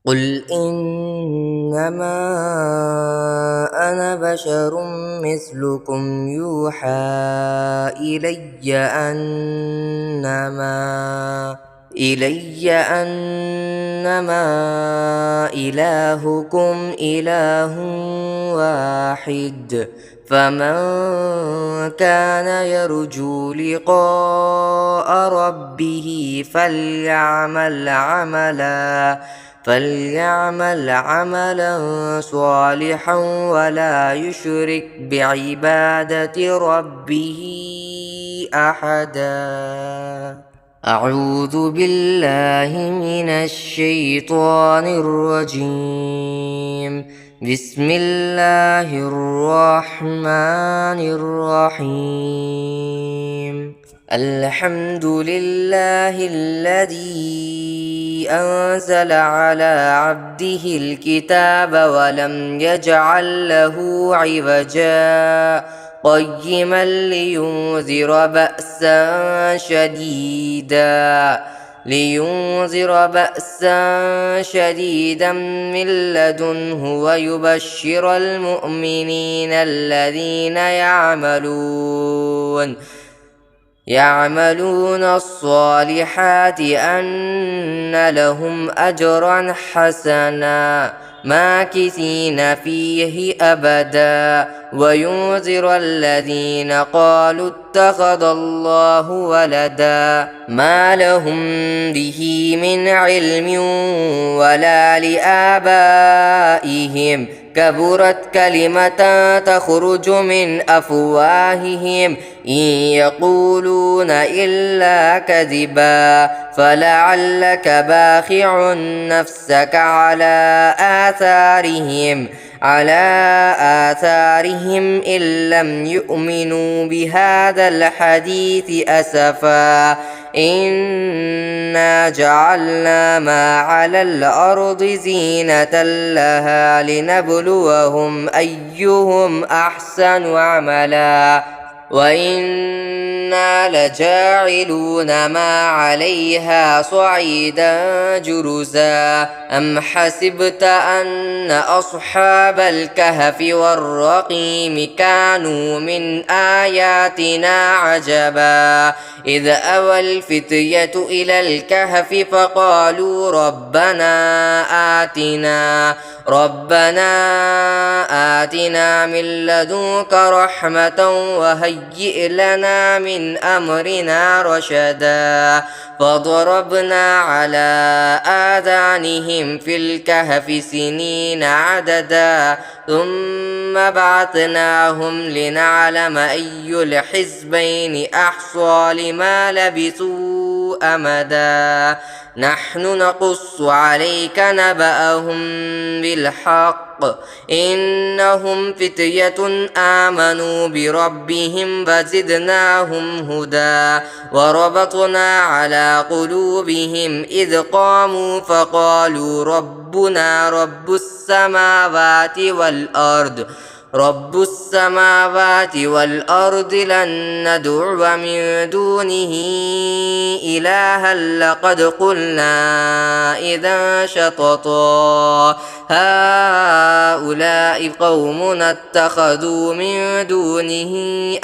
قل إنما أنا بشر مثلكم يوحى إلي أنما إلهكم إله واحد فمن كان يرجو لقاء ربه فليعمل عملا صالحا ولا يشرك بعبادة ربه أحدا. أعوذ بالله من الشيطان الرجيم. بسم الله الرحمن الرحيم. الحمد لله الذي أنزل على عبده الكتاب ولم يجعل له عوجا قيما لينذر بأسا شديدا من لدنه ويبشر المؤمنين الذين يعملون الصالحات أن لهم أجرا حسنا ماكثين فيه أبدا وينذر الذين قالوا اتخذ الله ولدا ما لهم به من علم ولا لآبائهم كبرت كلمة تخرج من أفواههم إن يقولون إلا كذبا فلعلك باخع نفسك على آثارهم إن لم يؤمنوا بهذا الحديث أسفا إنا جعلنا ما على الأرض زينة لها لنبلوهم أيهم أحسن عملا وإنا لجاعلون ما عليها صعيدا جرزا أم حسبت أن أصحاب الكهف والرقيم كانوا من آياتنا عجبا إذ أوى الفتية إلى الكهف فقالوا ربنا آتنا من لدنك رحمة وهيئ لنا من أمرنا رشدا فضربنا على آذانهم في الكهف سنين عددا ثم بعثناهم لنعلم أي الحزبين أحصى لما لبثوا أمدا نحن نقص عليك نبأهم بالحق إنهم فتية آمنوا بربهم فزدناهم هدى وربطنا على قلوبهم إذ قاموا فقالوا ربنا رب السماوات والأرض لن ندعو من دونه إلها لقد قلنا إذا شططا هؤلاء قومنا اتخذوا من دونه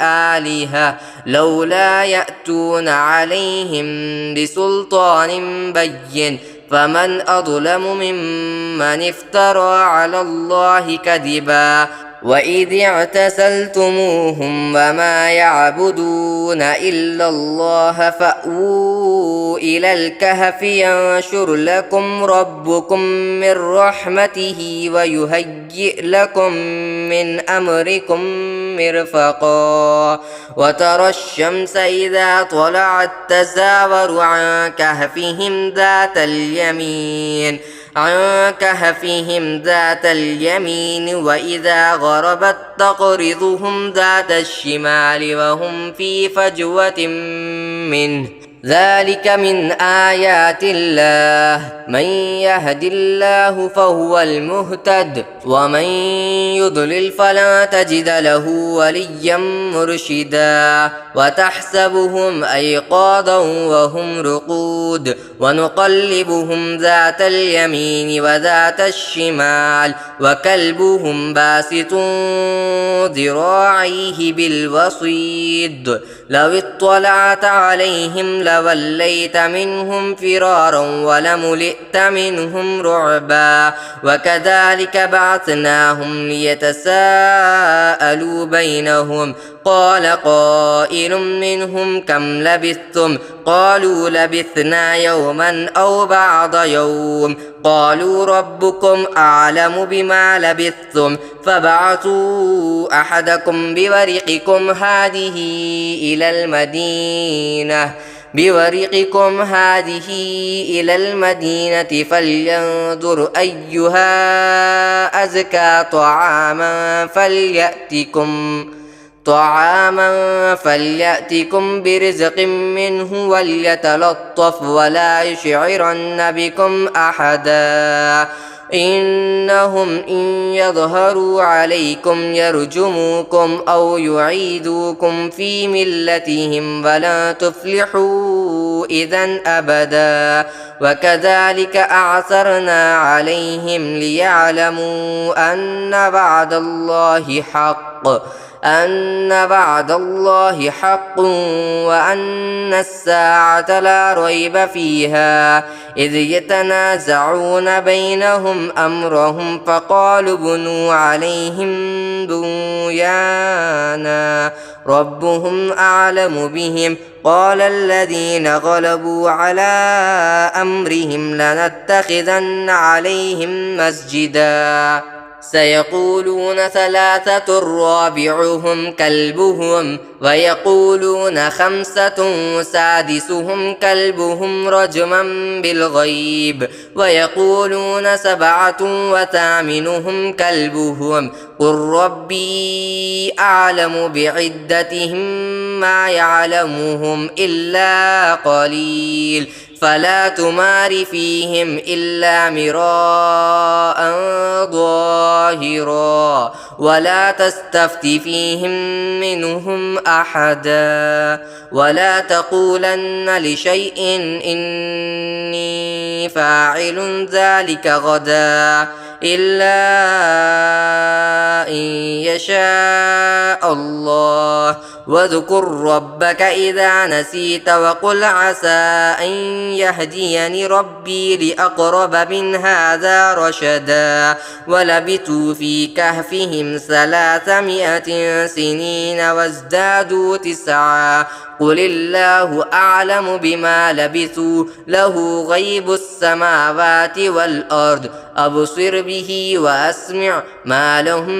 آلهة لولا يأتون عليهم بسلطان بين فمن أظلم ممن افترى على الله كذبا وإذ اعتزلتموهم وما يعبدون إلا الله فأووا إلى الكهف ينشر لكم ربكم من رحمته ويهيئ لكم من أمركم مرفقا وترى الشمس إذا طلعت تزاور عن كهفهم ذات اليمين وإذا غربت تقرضهم ذات الشمال وهم في فجوة منه ذلك من آيات الله من يهد الله فهو المهتد ومن يضلل فلا تجد له وليا مرشدا وتحسبهم أيقاظا وهم رقود ونقلبهم ذات اليمين وذات الشمال وكلبهم باسط ذراعيه بالوصيد لو اطلعت عليهم لوليت منهم فرارا ولملئت منهم رعبا وكذلك بعثناهم ليتساءلوا بينهم قال قائل منهم كم لبثتم قالوا لبثنا يوما أو بعض يوم قالوا ربكم أعلم بما لبثتم فابعثوا أحدكم بورقكم هذه إلى المدينة فلينظر أيها أزكى طعاما فليأتكم برزق منه وليتلطف ولا يشعرن بكم أحدا إنهم إن يظهروا عليكم يرجموكم أو يعيدوكم في ملتهم ولا تفلحوا إذا أبدا وكذلك أعثرنا عليهم ليعلموا أن وعد الله حق وأن الساعة لا ريب فيها إذ يتنازعون بينهم أمرهم فقالوا ابنوا عليهم بنيانا ربهم أعلم بهم قال الذين غلبوا على أمرهم لنتخذن عليهم مسجدا سيقولون ثلاثة رابعهم كلبهم ويقولون خمسة سادسهم كلبهم رجما بالغيب ويقولون سبعة وثامنهم كلبهم قل ربي أعلم بعدتهم ما يعلمهم إلا قليل فلا تمار فيهم إلا مراء ظاهرا ولا تستفت فيهم منهم أحدا ولا تقولن لشيء إني فاعل ذلك غدا إلا أن يشاء الله واذكر ربك إذا نسيت وقل عسى أن يهديني ربي لأقرب من هذا رشدا ولبثوا في كهفهم 300 سنين وازدادوا 9 قل الله أعلم بما لبثوا له غيب السماوات والأرض أبصر به وأسمع ما لهم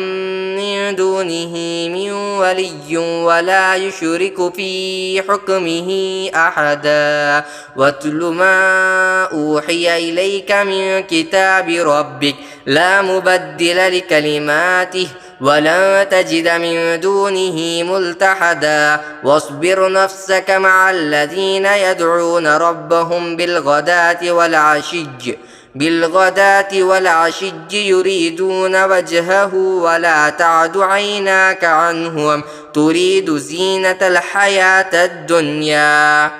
من دونه من ولي ولا يشرك في حكمه أحدا واتل ما أوحي إليك من كتاب ربك لا مبدل لكلماته ولا تجد من دونه ملتحدا واصبر نفسك مع الذين يدعون ربهم بالغداة والعشي يريدون وجهه ولا تعد عيناك عنهم تريد زينة الحياة الدنيا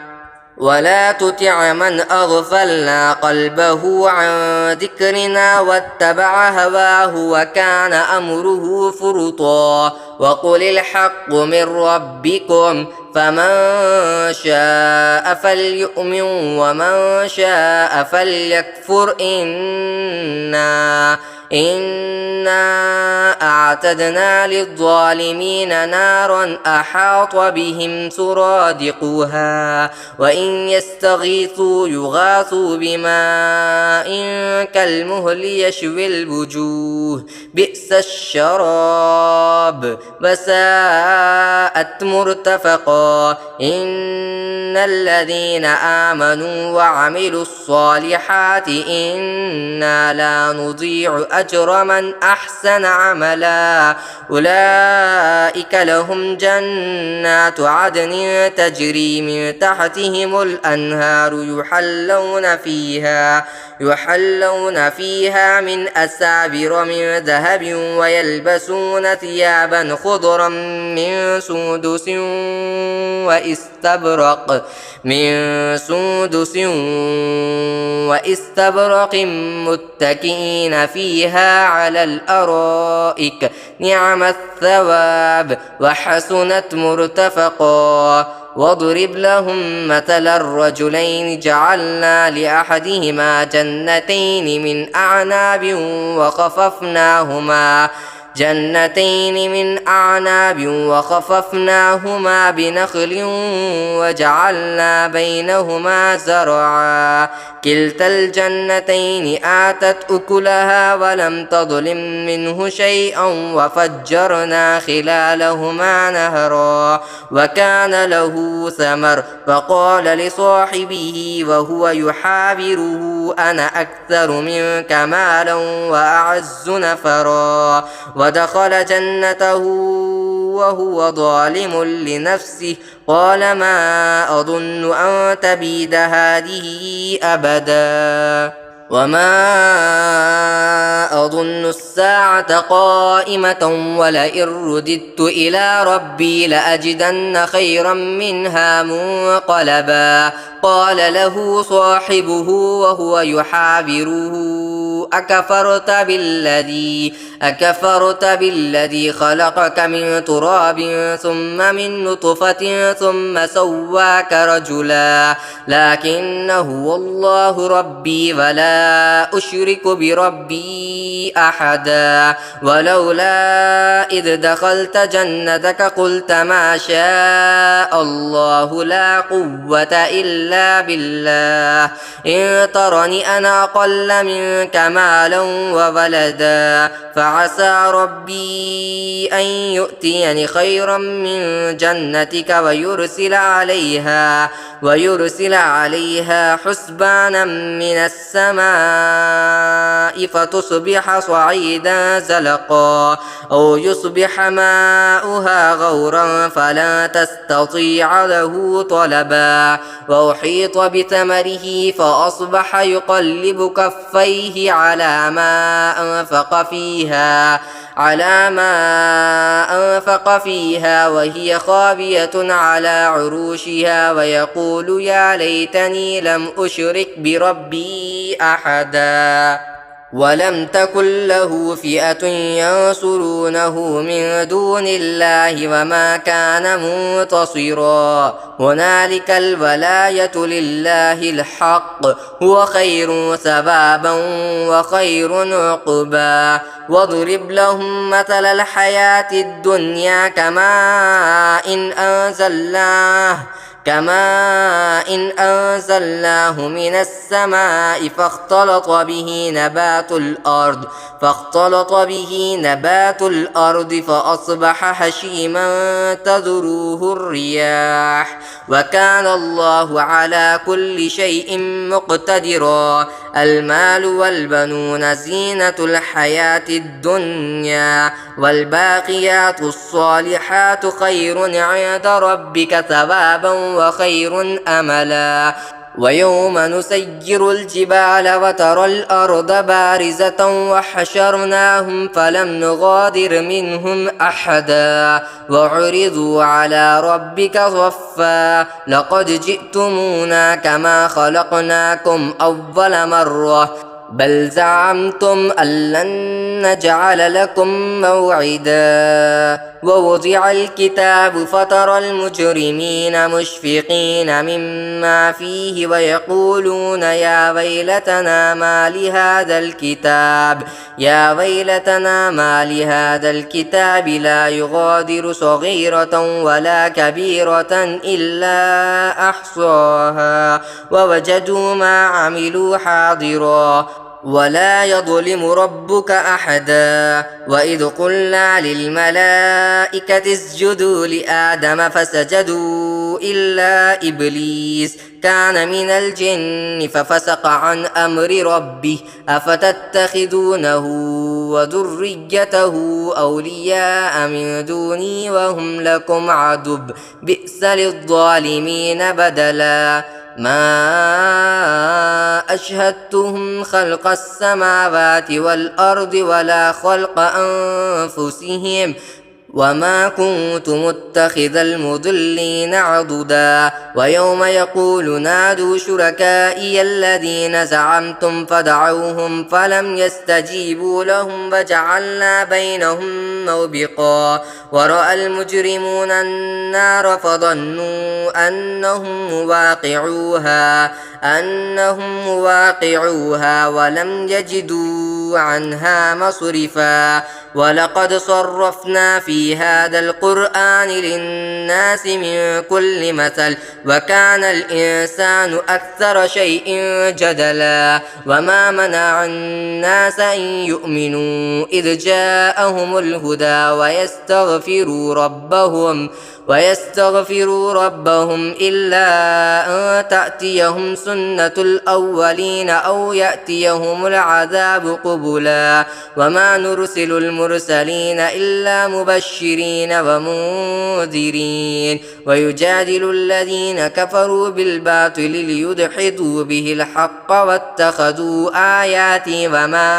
ولا تطع من أغفلنا قلبه عن ذكرنا واتبع هواه وكان أمره فرطا وقل الحق من ربكم فمن شاء فليؤمن ومن شاء فليكفر إنا أعتدنا للظالمين نارا أحاط بهم سرادقها وإن يستغيثوا يغاثوا بماء كالمهل يشوي الوجوه بئس الشراب وساءت مرتفقا إن الذين آمنوا وعملوا الصالحات إنا لا نضيع أجر من أحسن عملا أولئك لهم جنات عدن يحلون فيها من أساور من ذهب ويلبسون ثيابا خضرا من سندس وإستبرق متكئين فيها على الأرائك نعم الثواب وحسنت مرتفقا واضرب لهم مثل الرجلين جعلنا لأحدهما جنتين من أعناب وخففناهما بنخل وجعلنا بينهما زرعا كلتا الجنتين آتت أكلها ولم تظلم منه شيئا وفجرنا خلالهما نهرا وكان له ثمر فقال لصاحبه وهو يحاوره أنا أكثر منك مالا وأعز نفرا ودخل جنته وهو ظالم لنفسه قال ما أظن أن تبيد هذه أبدا وما أظن الساعة قائمة ولئن رددت إلى ربي لأجدن خيرا منها منقلبا قال له صاحبه وهو يحاوره أكفرت بالذي خلقك من تراب ثم من نطفة ثم سواك رجلا لكن هو الله ربي ولا أشرك بربي أحدا ولولا إذ دخلت جنتك قلت ما شاء الله لا قوة إلا بالله إن ترني أنا أقل منك مالا وولدا فعسى ربي أن يؤتيني خيرا من جنتك ويرسل عليها حسبانا من السماء فتصبح صعيدا زلقا أو يصبح ماؤها غورا فلا تستطيع له طلبا وأحيط بثمره فأصبح يقلب كفيه على ما أنفق فيها وهي خاوية على عروشها ويقول يا ليتني لم أشرك بربي أحدا ولم تكن له فئة ينصرونه من دون الله وما كان منتصرا هنالك الولاية لله الحق هو خير ثوابا وخير عقبا واضرب لهم مثل الحياة الدنيا كماء إن أنزلناه من السماء فاختلط به نبات الأرض فأصبح هشيما تذروه الرياح وكان الله على كل شيء مقتدرا المال والبنون زينة الحياة الدنيا والباقيات الصالحات خير عند ربك ثوابا وخير أملا ويوم نسير الجبال وترى الأرض بارزة وحشرناهم فلم نغادر منهم أحدا وعرضوا على ربك صفا لقد جئتمونا كما خلقناكم أول مرة بل زعمتم أن لن نجعل لكم موعدا ووضع الكتاب فترى المجرمين مشفقين مما فيه ويقولون يا ويلتنا ما لهذا الكتاب لا يغادر صغيرة ولا كبيرة إلا أحصاها ووجدوا ما عملوا حاضرا ولا يظلم ربك أحدا وإذ قلنا للملائكة اسجدوا لآدم فسجدوا إلا إبليس كان من الجن ففسق عن أمر ربه أفتتخذونه وذريته أولياء من دوني وهم لكم عدو بئس للظالمين بدلا ما أشهدتهم خلق السماوات والأرض ولا خلق أنفسهم وما كنت متخذ المضلين عضدا ويوم يقول نادوا شركائي الذين زعمتم فدعوهم فلم يستجيبوا لهم وجعلنا بينهم موبقا ورأى المجرمون النار فظنوا أنهم مواقعوها ولم يجدوا عنها مصرفا ولقد صرفنا في هذا القرآن للناس من كل مثل وكان الإنسان أكثر شيء جدلا وما منع الناس أن يؤمنوا إذ جاءهم الهدى ويستغفروا ربهم إلا أن تأتيهم سنة الأولين أو يأتيهم العذاب قبلا وما نرسل المرسلين إلا مبشرين ومنذرين ويجادل الذين كفروا بالباطل ليدحضوا به الحق واتخذوا آياتي وما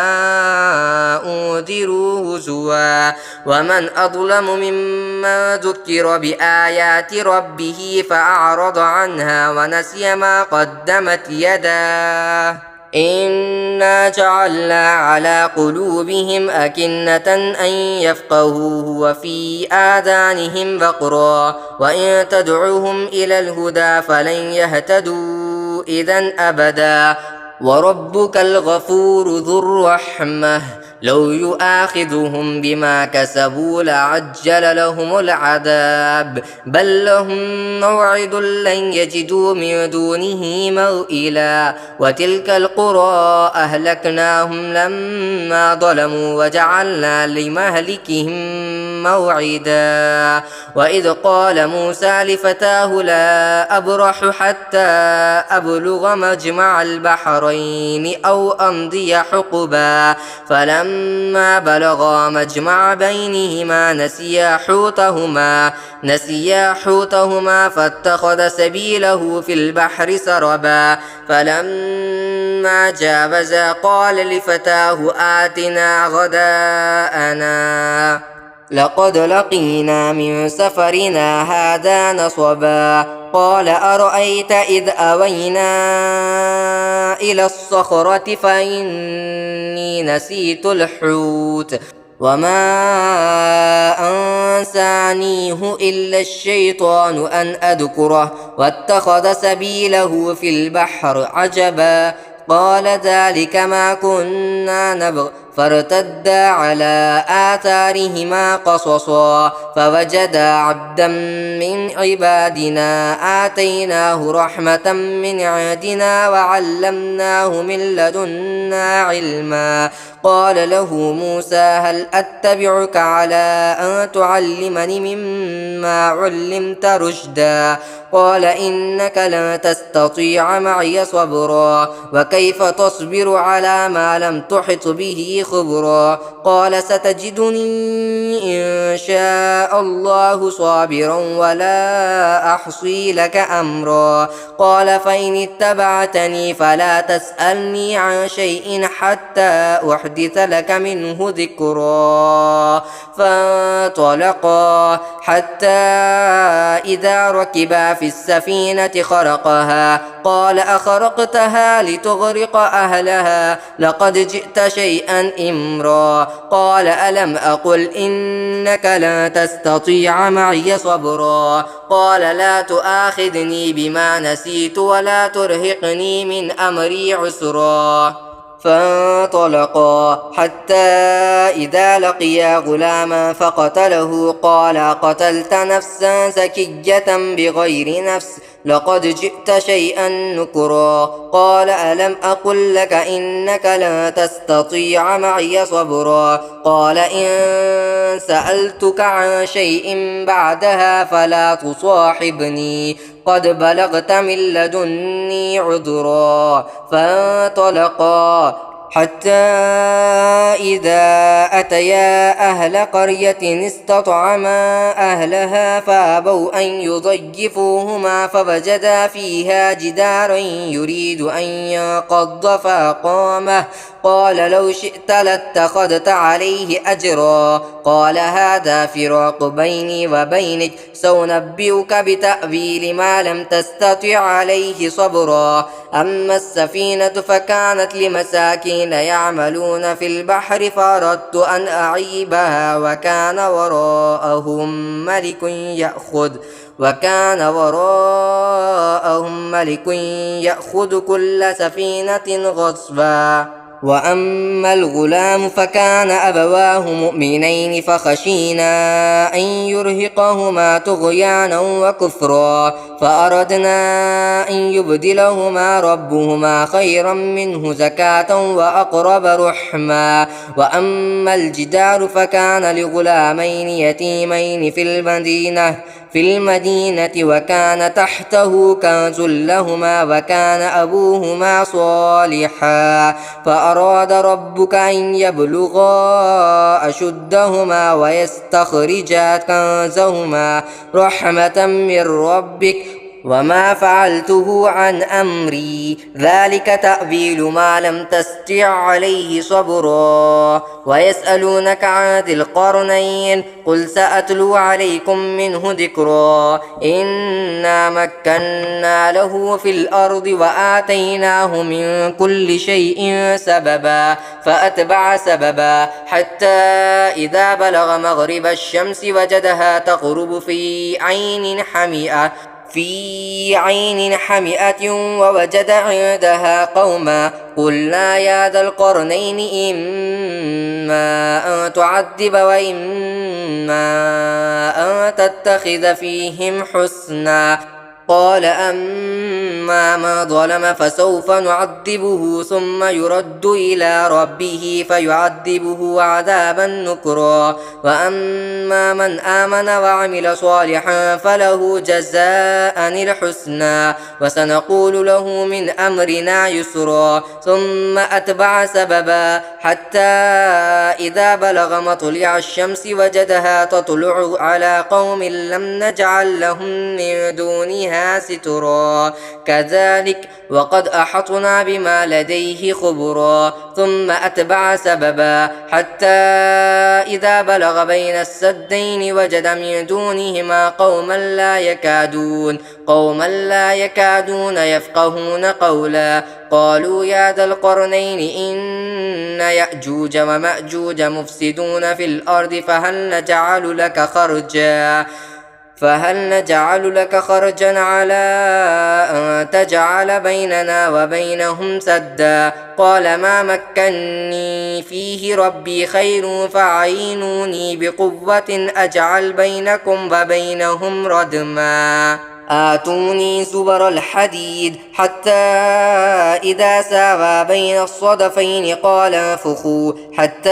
أنذروا هزوا ومن أظلم ممن ذكر بآيات ربه فأعرض عنها ونسي ما قدمت يداه إنا جعلنا على قلوبهم أكنة أن يفقهوه وفي آذانهم وقرا وإن تدعوهم إلى الهدى فلن يهتدوا إذا أبدا وربك الغفور ذو الرحمة لو يؤاخذهم بما كسبوا لعجل لهم العذاب بل لهم موعد لن يجدوا من دونه موئلا وتلك القرى أهلكناهم لما ظلموا وجعلنا لمهلكهم موعدا وإذ قال موسى لفتاه لا أبرح حتى أبلغ مجمع البحرين أو أمضي حقبا فلما بلغا مجمع بينهما نسيا حوتهما فاتخذ سبيله في البحر سربا فلما جاوزا قال لفتاه آتنا غداءنا لقد لقينا من سفرنا هذا نصبا قال أرأيت إذ أوينا إلى الصخرة فإني نسيت الحوت وما أنسانيه إلا الشيطان أن أذكره واتخذ سبيله في البحر عجبا قال ذلك ما كنا نبغ فارتدا على آثارهما قصصا فوجدا عبدا من عبادنا آتيناه رحمة من عندنا وعلمناه من لدنا علما قال له موسى هل أتبعك على أن تعلمني مما علمت رشدا قال إنك لن تستطيع معي صبرا وكيف تصبر على ما لم تحط به خبرا قال ستجدني إن شاء الله صابرا ولا أحصي لك أمرا قال فإن اتبعتني فلا تسألني عن شيء حتى أحدث لك منه ذكرا فانطلقا حتى إذا ركبا في السفينة خرقها قال أخرقتها لتغرق أهلها لقد جئت شيئا إمرا قال ألم أقل إنك لن تستطيع معي صبرا قال لا تؤاخذني بما نسيت ولا ترهقني من أمري عسرا فانطلقا حتى إذا لقيا غلاما فقتله قال قتلت نفسا زكية بغير نفس لقد جئت شيئا نكرا قال ألم أقل لك إنك لن تستطيع معي صبرا قال إن سألتك عن شيء بعدها فلا تصاحبني قد بلغت من لدني عذرا فانطلقا حتى إذا أتيا أهل قرية استطعما أهلها فأبوا أن يضيفوهما فوجدا فيها جدارا يريد أن ينقض فأقامه قال لو شئت لاتخذت عليه أجرا قال هذا فراق بيني وبينك سأنبئك بتأويل ما لم تستطع عليه صبرا أما السفينة فكانت لمساكين يعملون في البحر فأردت أن أعيبها وكان وراءهم ملك يأخذ كل سفينة غصبا وأما الغلام فكان أبواه مؤمنين فخشينا أن يرهقهما طغيانا وكفرا فأردنا أن يبدلهما ربهما خيرا منه زكاة وأقرب رحما وأما الجدار فكان لغلامين يتيمين في المدينة وكان تحته كنز لهما وكان أبوهما صالحا فأراد ربك أن يبلغا أشدهما ويستخرجا كنزهما رحمة من ربك وما فعلته عن أمري ذلك تأويل ما لم تستطع عليه صبرا ويسألونك عن ذي القرنين قل سأتلو عليكم منه ذكرا إنا مكنا له في الأرض وآتيناه من كل شيء سببا فأتبع سببا حتى إذا بلغ مغرب الشمس وجدها تغرب في عين حمئة ووجد عندها قوما قلنا يا ذا القرنين إما أن تعذب وإما أن تتخذ فيهم حسنا قال أما من ظلم فسوف نعذبه ثم يرد إلى ربه فيعذبه عذابا نكرا وأما من آمن وعمل صالحا فله جزاء الحسنى وسنقول له من أمرنا يسرا ثم أتبع سببا حتى إذا بلغ مطلع الشمس وجدها تطلع على قوم لم نجعل لهم من دونها سترا كذلك وقد أحطنا بما لديه خبرا ثم أتبع سببا حتى إذا بلغ بين السدين وجد من دونهما قوما لا يكادون يفقهون قولا قالوا يا ذا القرنين إن يأجوج ومأجوج مفسدون في الأرض فهل نجعل لك خرجا على أن تجعل بيننا وبينهم سدا قال ما مكني فيه ربي خير فأعينوني بقوة أجعل بينكم وبينهم ردما آتوني زبر الحديد حتى إذا ساوى بين الصدفين قال انفخوا حتى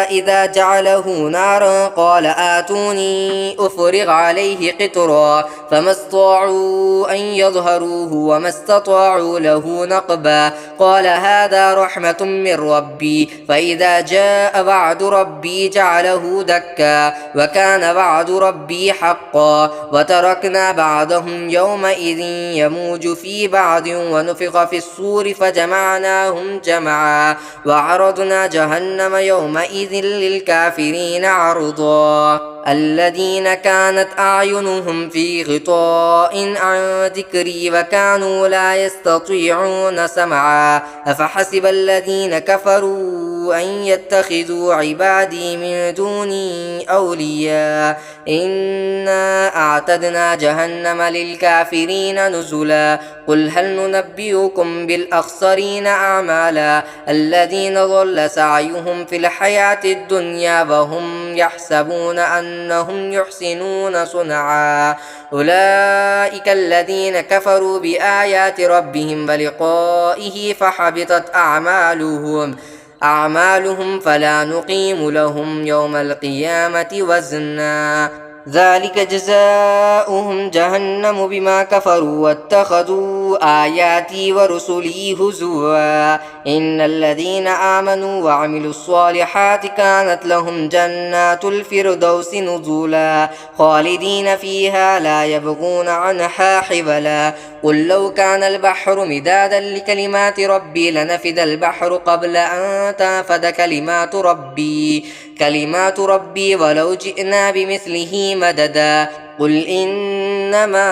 إذا جعله نارا قال آتوني أفرغ عليه قطرا فما استطاعوا أن يظهروه وما استطاعوا له نقبا قال هذا رحمة من ربي فإذا جاء وعد ربي جعله دكا وكان وعد ربي حقا وتركنا بعضهم يومئذ يموج في بعض ونفخ في الصور فجمعناهم جمعا وعرضنا جهنم يومئذ للكافرين عرضا الذين كانت أعينهم في غطاء عن ذكري وكانوا لا يستطيعون سمعا أفحسب الذين كفروا أن يتخذوا عبادي من دوني أولياء إنا أعتدنا جهنم للكافرين نزلا قل هل ننبئكم بالأخسرين أعمالا الذين ضل سعيهم في الحياة الدنيا وهم يحسبون أنهم يحسنون صنعا أولئك الذين كفروا بآيات ربهم ولقائه فحبطت أعمالهم فلا نقيم لهم يوم القيامة وزنا ذلك جزاؤهم جهنم بما كفروا واتخذوا آياتي ورسلي هزوا إن الذين آمنوا وعملوا الصالحات كانت لهم جنات الفردوس نزلا خالدين فيها لا يبغون عنها حولا قل لو كان البحر مدادا لكلمات ربي لنفد البحر قبل أن تنفد كلمات ربي ولو جئنا بمثله مددا قل إنما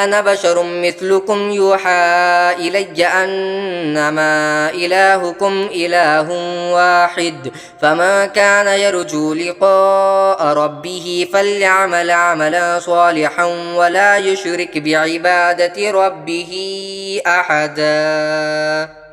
أنا بشر مثلكم يوحى إلي أنما إلهكم إله واحد فمن كان يرجو لقاء ربه فليعمل عملا صالحا ولا يشرك بعبادة ربه أحدا.